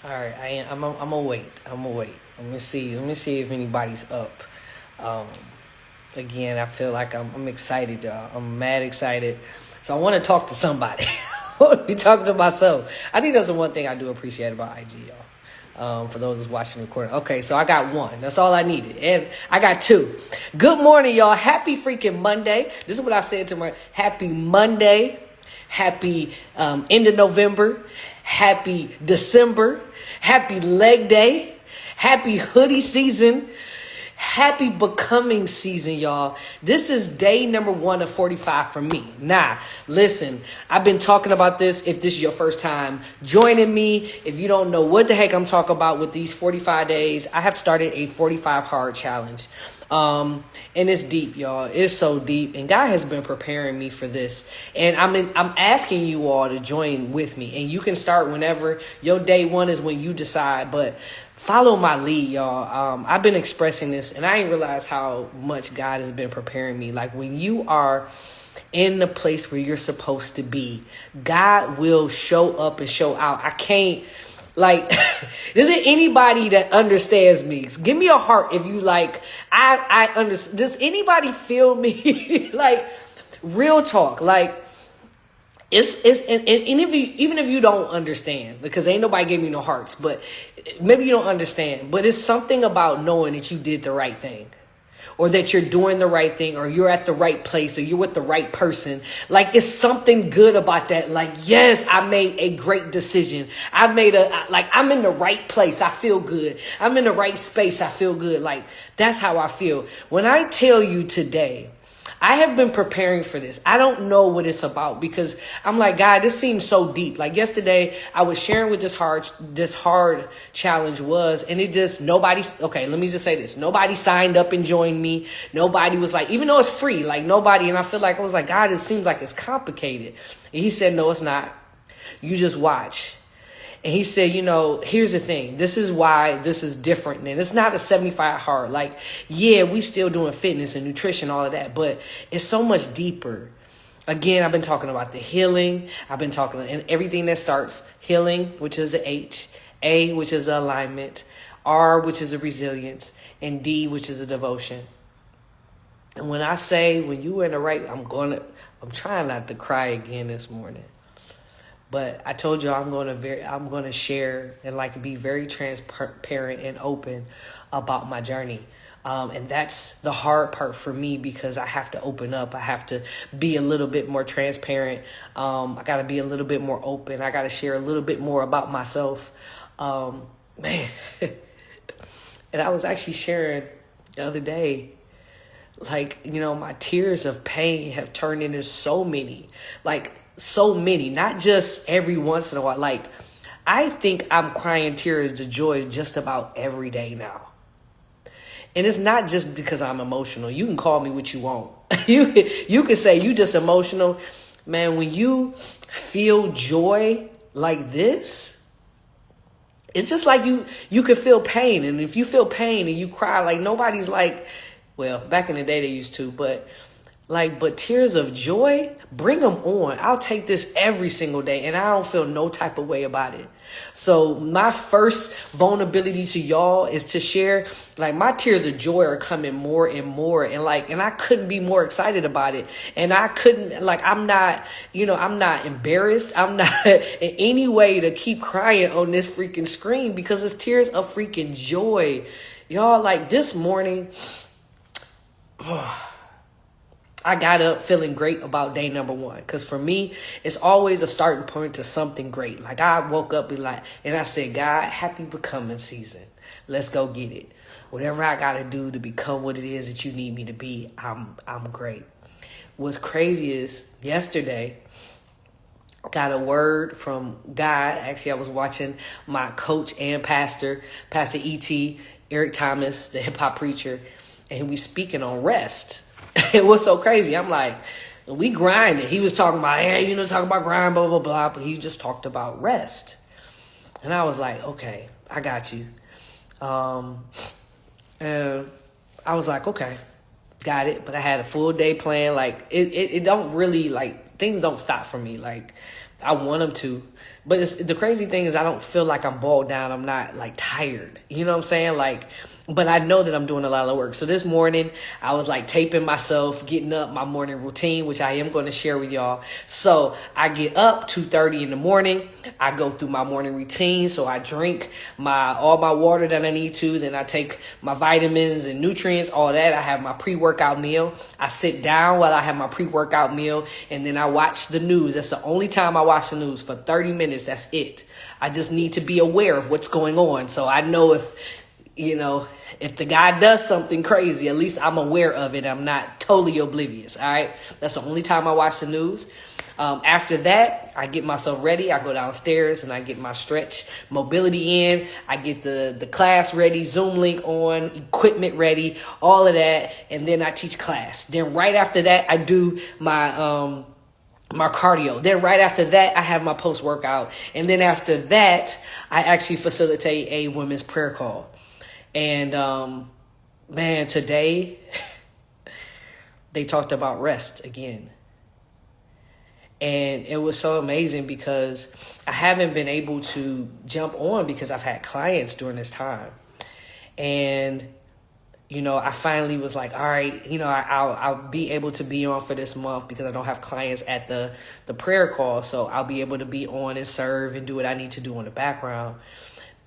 All right, I'm gonna wait. I'm gonna wait. Let me see. Let me see if anybody's up. Um, Again, I feel like I'm excited, y'all. I'm mad excited. So I want to talk to somebody. I want to be talking to myself. I think that's the one thing I do appreciate about IG, y'all. For those that's watching the recording. Okay, so I got one. That's all I needed. And I got two. Good morning, y'all. Happy freaking Monday. This is what I said to my happy Monday. Happy end of November. Happy December. Happy leg day. Happy hoodie season. Happy becoming season, y'all. This is day number 1 of 45 for me. Now, listen, I've been talking about this. If this is your first time joining me, if you don't know what the heck I'm talking about with these 45 days, I have started a 45 hard challenge. And it's deep, y'all. It's so deep. And God has been preparing me for this. And I'm asking you all to join with me. And you can start whenever. Your day 1 is when you decide. But follow my lead, y'all. I've been expressing this, and I didn't realize how much God has been preparing me. Like, when you are in the place where you're supposed to be, God will show up and show out. I can't, like, is it anybody that understands me? Give me a heart if you like, I understand. Does anybody feel me? Like, real talk. Like, and if you, even if you don't understand, because ain't nobody gave me no hearts, but maybe you don't understand, but it's something about knowing that you did the right thing, or that you're doing the right thing, or you're at the right place, or you're with the right person. Like, it's something good about that. Like, yes, I made a great decision. I'm in the right place. I feel good. I'm in the right space. I feel good. Like, that's how I feel. When I tell you today, I have been preparing for this. I don't know what it's about, because I'm like, God, this seems so deep. Like, yesterday I was sharing what this hard challenge was, and it just, okay, let me just say this. Nobody signed up and joined me. Nobody was like, even though it's free, like nobody. And I feel like, I was like, God, it seems like it's complicated. And he said, no, it's not. You just watch. And he said, here's the thing. This is why this is different. And it's not a 75 hard. Like, yeah, we still doing fitness and nutrition, all of that, but it's so much deeper. Again, I've been talking about the healing. I've been talking and everything that starts healing, which is the H, A, which is the alignment, R, which is the resilience, and D, which is the devotion. And when I say, when you are in the right, I'm trying not to cry again this morning. But I told you I'm going to share and like be very transparent and open about my journey. And that's the hard part for me, because I have to open up. I have to be a little bit more transparent. I got to be a little bit more open. I got to share a little bit more about myself. Man. And I was actually sharing the other day, like, my tears of pain have turned into so many, not just every once in a while. Like, I think I'm crying tears of joy just about every day now. And it's not just because I'm emotional. You can call me what you want. You can say you just emotional. Man, when you feel joy like this, it's just like you could feel pain. And if you feel pain and you cry, like, nobody's like, well, back in the day they used to, but tears of joy, bring them on. I'll take this every single day, and I don't feel no type of way about it. So my first vulnerability to y'all is to share, like, my tears of joy are coming more and more, and I couldn't be more excited about it. And I couldn't, I'm not embarrassed. I'm not in any way to keep crying on this freaking screen, because it's tears of freaking joy. Y'all, like, this morning, I got up feeling great about day number 1. Because for me, it's always a starting point to something great. Like, I woke up and I said, God, happy becoming season. Let's go get it. Whatever I got to do to become what it is that you need me to be, I'm great. What's crazy is yesterday, I got a word from God. Actually, I was watching my coach and Pastor E.T., Eric Thomas, the hip hop preacher, and we speaking on rest. It was so crazy. I'm like, we grinded. He was talking about, talking about grind, blah, blah, blah. But he just talked about rest. And I was like, okay, I got you. And I was like, okay, got it. But I had a full day plan. Like, it don't really, like, things don't stop for me. Like, I want them to. But the crazy thing is I don't feel like I'm bogged down. I'm not like tired. You know what I'm saying? Like, but I know that I'm doing a lot of work. So this morning I was like taping myself, getting up, my morning routine, which I am going to share with y'all. So I get up 2:30 in the morning. I go through my morning routine. So I drink all my water that I need to. Then I take my vitamins and nutrients, all that. I have my pre-workout meal. I sit down while I have my pre-workout meal, and then I watch the news. That's the only time I watch the news for 30 minutes. That's it. I just need to be aware of what's going on. So I know if the guy does something crazy, at least I'm aware of it. I'm not totally oblivious. All right. That's the only time I watch the news. After that, I get myself ready. I go downstairs and I get my stretch mobility in. I get the class ready, Zoom link on, equipment ready, all of that. And then I teach class. Then right after that, I do my cardio. Then right after that, I have my post-workout. And then after that, I actually facilitate a women's prayer call. And, man, today they talked about rest again. And it was so amazing because I haven't been able to jump on because I've had clients during this time. And I finally was like, all right, I'll be able to be on for this month because I don't have clients at the prayer call. So I'll be able to be on and serve and do what I need to do in the background.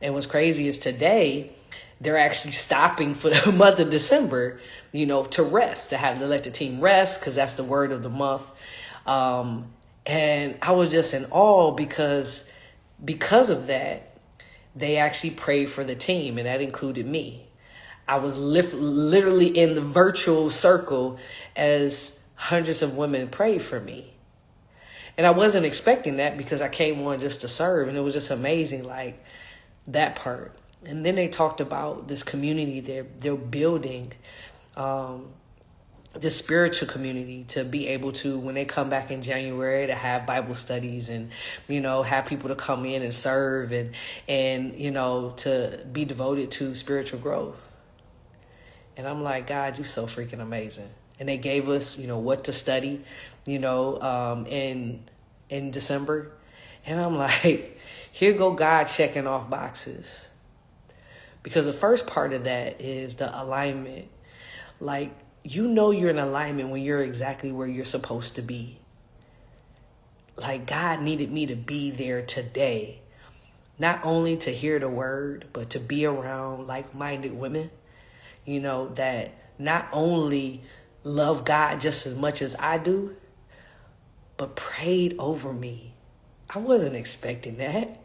And what's crazy is today they're actually stopping for the month of December, to rest, to let the team rest because that's the word of the month. And I was just in awe because of that, they actually prayed for the team, and that included me. I was literally in the virtual circle as hundreds of women prayed for me. And I wasn't expecting that because I came on just to serve. And it was just amazing, like that part. And then they talked about this community they're building, this spiritual community to be able to, when they come back in January, to have Bible studies and, have people to come in and serve and to be devoted to spiritual growth. And I'm like, God, you're so freaking amazing. And they gave us, what to study, in December. And I'm like, here go God checking off boxes. Because the first part of that is the alignment. Like, you're in alignment when you're exactly where you're supposed to be. Like, God needed me to be there today. Not only to hear the word, but to be around like-minded women. That not only love God just as much as I do, but prayed over me. I wasn't expecting that.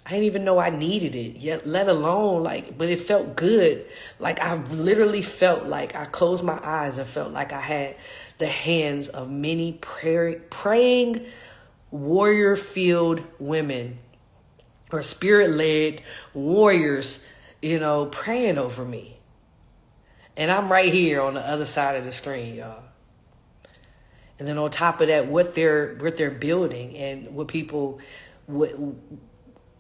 I didn't even know I needed it, yet let alone but it felt good. Like I literally felt like I closed my eyes and felt like I had the hands of many praying warrior-filled women or spirit-led warriors, praying over me. And I'm right here on the other side of the screen, y'all. And then on top of that, what they're building and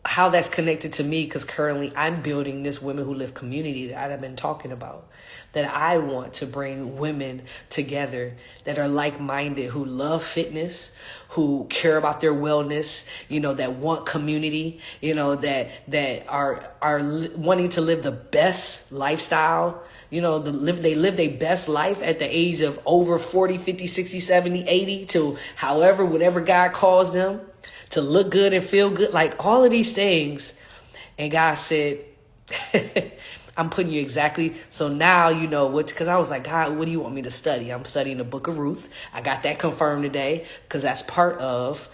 how that's connected to me, because currently I'm building this Women Who Live community that I've been talking about, that I want to bring women together that are like-minded, who love fitness, who care about their wellness, that want community, that are wanting to live the best lifestyle, they live their best life at the age of over 40, 50, 60, 70, 80 to whatever God calls them, to look good and feel good, like all of these things. And God said, I'm putting you exactly. So now you know what, because I was like, God, what do you want me to study? I'm studying the book of Ruth. I got that confirmed today because that's part of,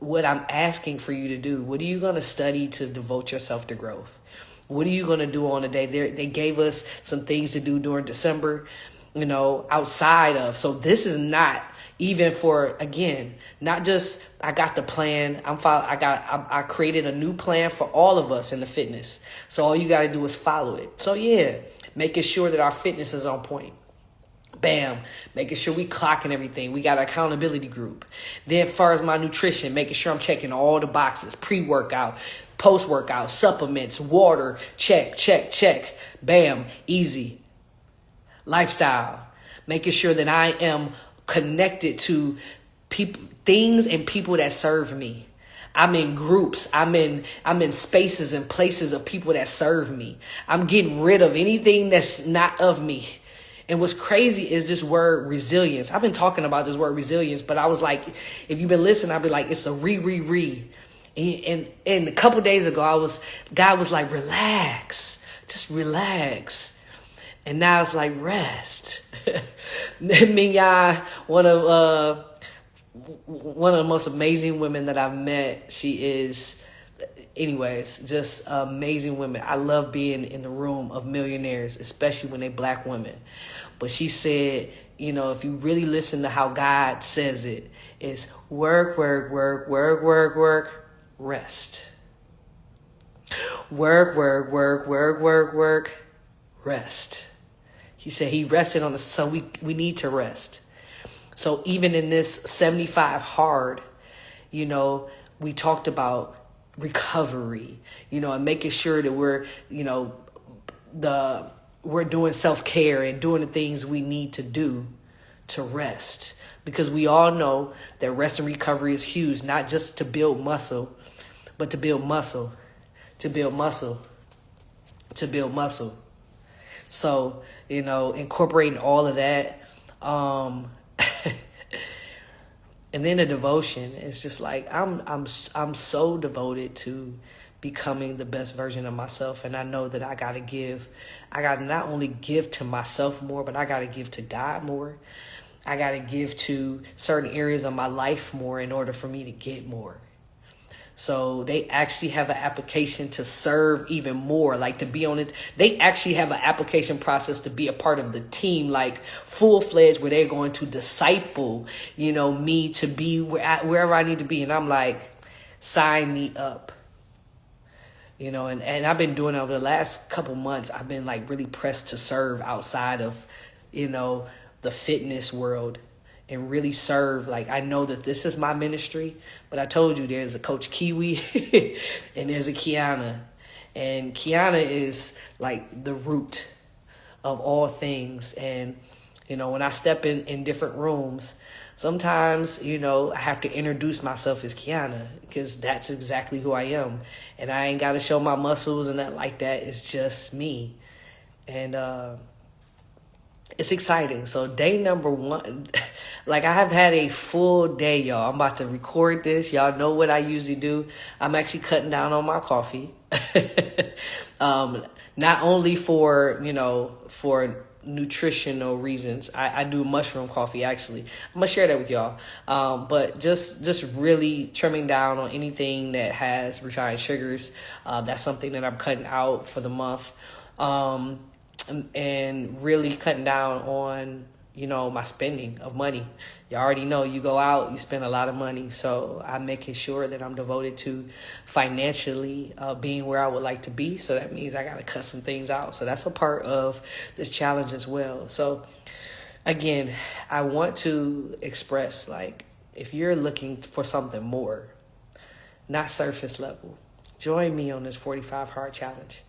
what I'm asking for you to do. What are you going to study to devote yourself to growth? What are you going to do on a day? They gave us some things to do during December, outside of. So this is not even for, again, not just I got the plan. I created a new plan for all of us in the fitness. So all you got to do is follow it. So yeah, making sure that our fitness is on point. Bam, making sure we clocking everything. We got an accountability group. Then as far as my nutrition, making sure I'm checking all the boxes, pre-workout, post-workout, supplements, water, check. Bam, easy. Lifestyle, making sure that I am connected to people, things and people that serve me. I'm in groups. I'm in spaces and places of people that serve me. I'm getting rid of anything that's not of me. And what's crazy is this word resilience. I've been talking about this word resilience, but I was like, if you've been listening, I'll be like, it's a re. And a couple days ago, God was like, relax, just relax. And now it's like rest. Minya, one of the most amazing women that I've met. She is, anyways, just amazing women. I love being in the room of millionaires, especially when they're Black women. But she said, if you really listen to how God says it, it's work, rest. Work, rest. He said he rested on us, so we need to rest. So even in this 75 hard, we talked about recovery, and making sure that we're, we're doing self-care and doing the things we need to do to rest. Because we all know that rest and recovery is huge, not just to build muscle, but to build muscle, to build muscle, to build muscle. So, incorporating all of that. And then the devotion, it's just like I'm so devoted to becoming the best version of myself. And I know that I gotta not only give to myself more, but I gotta give to God more. I gotta give to certain areas of my life more in order for me to get more. So they actually have an application to serve even more, like to be on it. They actually have an application process to be a part of the team, like full-fledged, where they're going to disciple, me to be wherever I need to be. And I'm like, sign me up. And I've been doing it over the last couple months. I've been like really pressed to serve outside of, the fitness world. And really serve. Like, I know that this is my ministry, but I told you there's a Coach Kiwi and there's a Kiana. And Kiana is like the root of all things. And, when I step in different rooms, sometimes, I have to introduce myself as Kiana because that's exactly who I am. And I ain't got to show my muscles and that like that. It's just me. And, it's exciting. So day number 1, like I have had a full day, y'all. I'm about to record this. Y'all know what I usually do. I'm actually cutting down on my coffee. Not only for nutritional reasons. I do mushroom coffee, actually. I'm going to share that with y'all. But just really trimming down on anything that has refined sugars. That's something that I'm cutting out for the month. And really cutting down on, my spending of money. You already know you go out, you spend a lot of money. So I'm making sure that I'm devoted to financially being where I would like to be. So that means I got to cut some things out. So that's a part of this challenge as well. So again, I want to express, like, if you're looking for something more, not surface level, join me on this 45 hard challenge.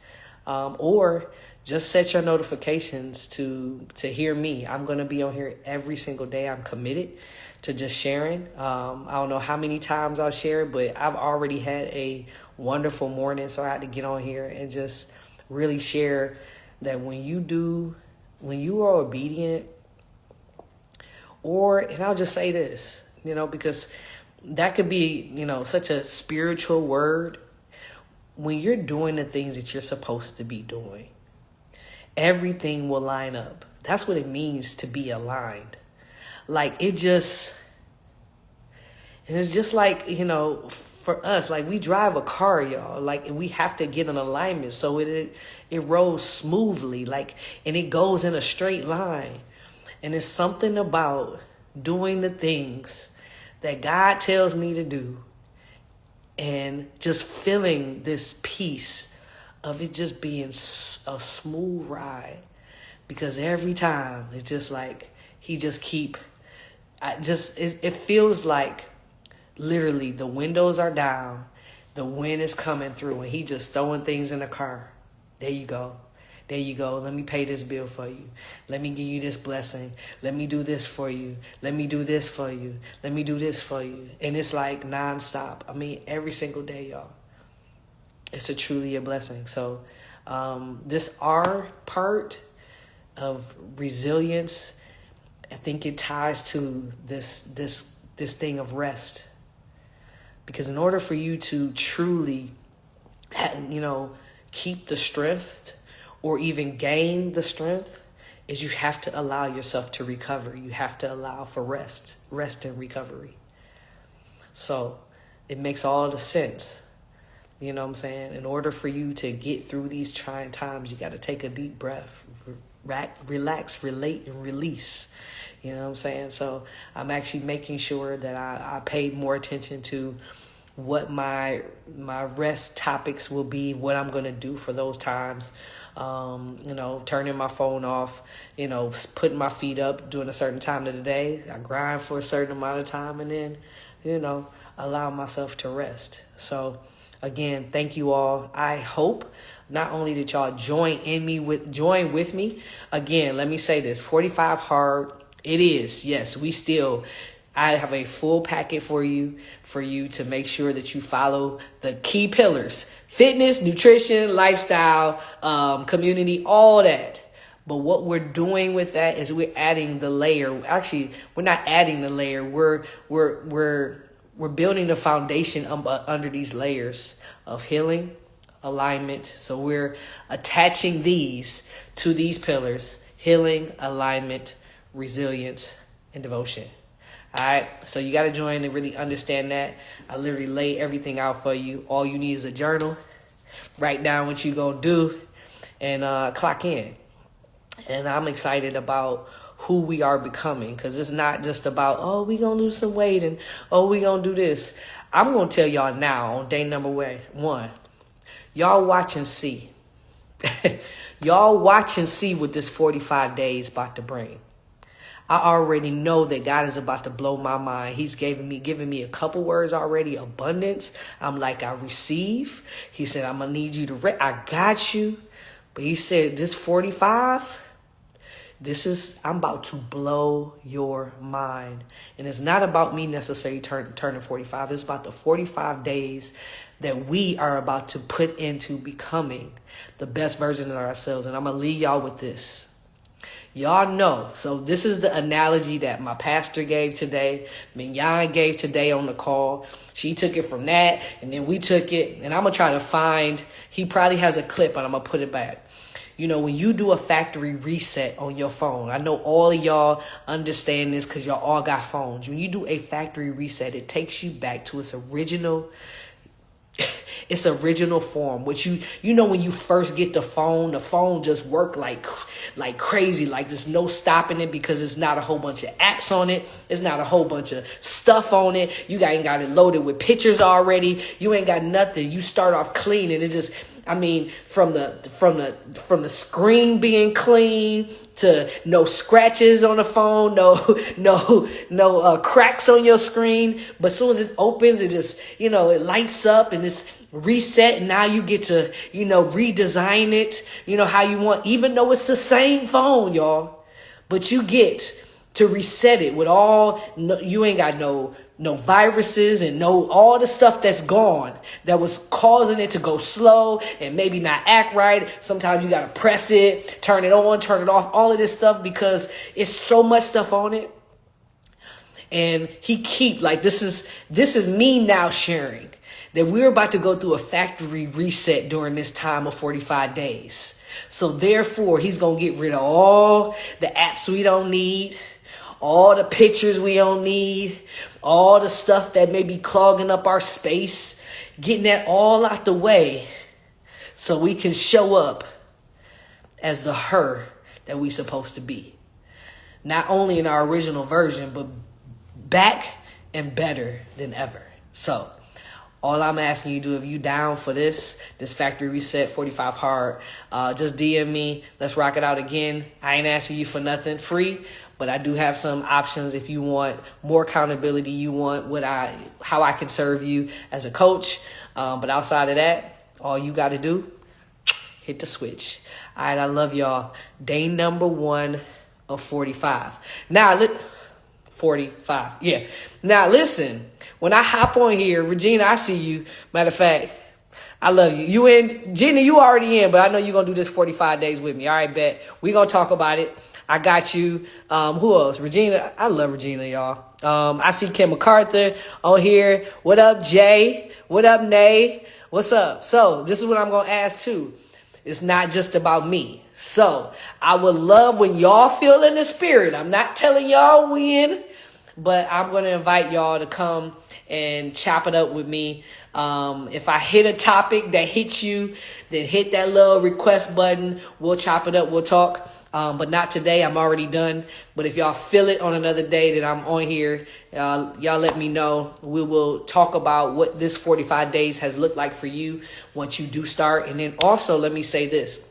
Or just set your notifications to hear me. I'm going to be on here every single day. I'm committed to just sharing. I don't know how many times I'll share it, but I've already had a wonderful morning. So I had to get on here and just really share that when you are obedient, and I'll just say this, because that could be, such a spiritual word. When you're doing the things that you're supposed to be doing, everything will line up. That's what it means to be aligned. Like it's just like, for us, like we drive a car, y'all, like, and we have to get an alignment so it rolls smoothly, like, and it goes in a straight line. And it's something about doing the things that God tells me to do and just feeling this peace of it just being a smooth ride, because every time it's just like it feels like literally the windows are down, the wind is coming through, and he just throwing things in the car. There you go. There you go. Let me pay this bill for you. Let me give you this blessing. Let me do this for you. Let me do this for you. Let me do this for you. And it's like nonstop. I mean, every single day, y'all. It's truly a blessing. So this R part of resilience, I think it ties to this thing of rest. Because in order for you to truly, keep the strength or even gain the strength, is you have to allow yourself to recover. You have to allow for rest and recovery. So it makes all the sense. You know what I'm saying? In order for you to get through these trying times, you got to take a deep breath, relax, relate, and release. You know what I'm saying? So I'm actually making sure that I paid more attention to what my rest topics will be, what I'm going to do for those times. Turning my phone off, putting my feet up during a certain time of the day. I grind for a certain amount of time and then, allow myself to rest. So again, thank you all. I hope not only that y'all join with me. Again, let me say this, 45 hard. It is. Yes, I have a full packet for you to make sure that you follow the key pillars: fitness, nutrition, lifestyle, community, all that. But what we're doing with that is we're adding the layer. Actually, we're not adding the layer. We're building the foundation under these layers of healing, alignment. So we're attaching these to these pillars: healing, alignment, resilience, and devotion. All right, so you got to join to really understand that. I literally lay everything out for you. All you need is a journal. Write down what you're going to do and clock in. And I'm excited about who we are becoming, because it's not just about, we going to lose some weight and, we going to do this. I'm going to tell y'all now on day number 1, y'all watch and see. Y'all watch and see what this 45 days about to bring. I already know that God is about to blow my mind. He's giving me a couple words already. Abundance. I'm like, I receive. He said, I'm going to need you to, I got you. But he said, this 45, I'm about to blow your mind. And it's not about me necessarily turning 45. It's about the 45 days that we are about to put into becoming the best version of ourselves. And I'm going to leave y'all with this. Y'all know, so this is the analogy that my pastor gave today, Mignon gave today on the call. She took it from that, and then we took it, and I'm going to try to find, he probably has a clip, and I'm going to put it back. When you do a factory reset on your phone, I know all of y'all understand this because y'all all got phones. When you do a factory reset, it takes you back to its original form. Which when you first get the phone just work like crazy, like there's no stopping it because it's not a whole bunch of apps on it. It's not a whole bunch of stuff on it. You ain't got it loaded with pictures already. You ain't got nothing. You start off clean and it just, from the screen being clean to no scratches on the phone, no cracks on your screen. But as soon as it opens, it just, it lights up and it's reset. And now you get to, redesign it, how you want, even though it's the same phone, y'all. But you get to reset it with you ain't got no viruses and all the stuff that's gone that was causing it to go slow and maybe not act right. Sometimes you got to press it, turn it on, turn it off, all of this stuff because it's so much stuff on it. And this is me now sharing that we're about to go through a factory reset during this time of 45 days. So therefore, he's going to get rid of all the apps we don't need, all the pictures we don't need, all the stuff that may be clogging up our space, getting that all out the way so we can show up as the her that we supposed to be. Not only in our original version, but back and better than ever. So all I'm asking you to do, if you down for this factory reset 45 hard, just DM me. Let's rock it out again. I ain't asking you for nothing free, but I do have some options if you want more accountability. You want how I can serve you as a coach. But outside of that, all you got to do, hit the switch. All right, I love y'all. Day number 1 of 45. Now, 45. Yeah. Now, listen, when I hop on here, Regina, I see you. Matter of fact, I love you. You in, Gina, you already in, but I know you're going to do this 45 days with me. All right, bet. We're going to talk about it. I got you. Who else? Regina. I love Regina, y'all. I see Kim MacArthur on here. What up, Jay? What up, Nay? What's up? So this is what I'm going to ask too. It's not just about me. So I would love when y'all feel in the spirit. I'm not telling y'all when, but I'm going to invite y'all to come and chop it up with me. If I hit a topic that hits you, then hit that little request button. We'll chop it up. We'll talk. But not today. I'm already done. But if y'all feel it on another day that I'm on here, y'all let me know. We will talk about what this 45 days has looked like for you once you do start. And then also, let me say this.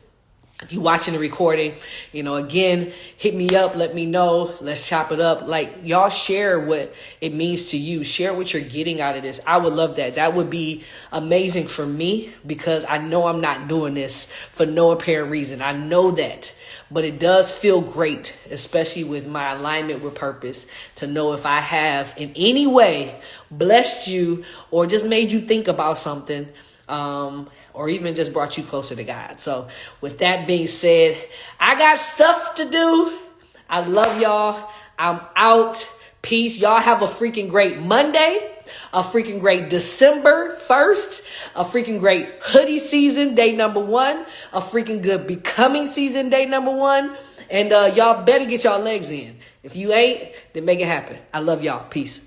If you're watching the recording, again, hit me up. Let me know. Let's chop it up. Like, y'all share what it means to you. Share what you're getting out of this. I would love that. That would be amazing for me because I know I'm not doing this for no apparent reason. I know that. But it does feel great, especially with my alignment with purpose, to know if I have in any way blessed you or just made you think about something, or even just brought you closer to God. So with that being said, I got stuff to do. I love y'all. I'm out. Peace. Y'all have a freaking great Monday. A freaking great December 1st, a freaking great hoodie season, day number 1, a freaking good becoming season, day number 1. And y'all better get y'all legs in. If you ain't, then make it happen. I love y'all. Peace.